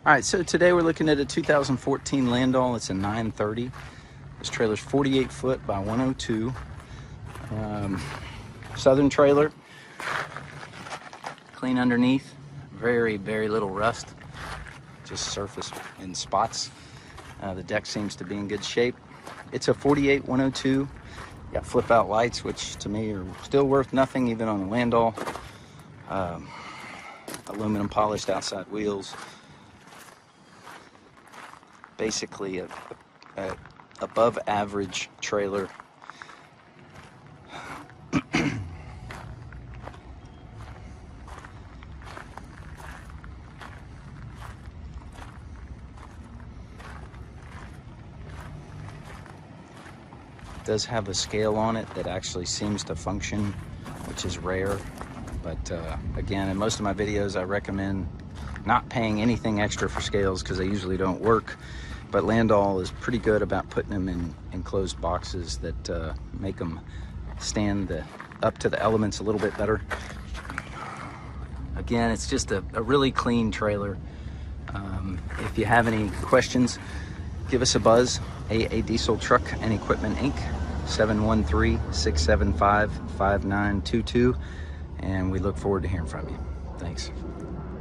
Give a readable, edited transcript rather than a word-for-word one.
All right, so today we're looking at a 2014 Landoll. It's a 930. This trailer's 48 foot by 102. Southern trailer, clean underneath, very little rust, just surface in spots. The deck seems to be in good shape. It's a 48 102. Got flip out lights, which to me are still worth nothing even on the Landoll. Aluminum polished outside wheels. Basically a above average trailer. Does have a scale on it that actually seems to function, which is rare. But again, in most of my videos I recommend not paying anything extra for scales because they usually don't work. But Landoll is pretty good about putting them in enclosed boxes that make them stand up to the elements a little bit better. Again, it's just a really clean trailer. If you have any questions, give us a buzz. AA Diesel Truck and Equipment Inc. 713-675-5922, and we look forward to hearing from you. Thanks.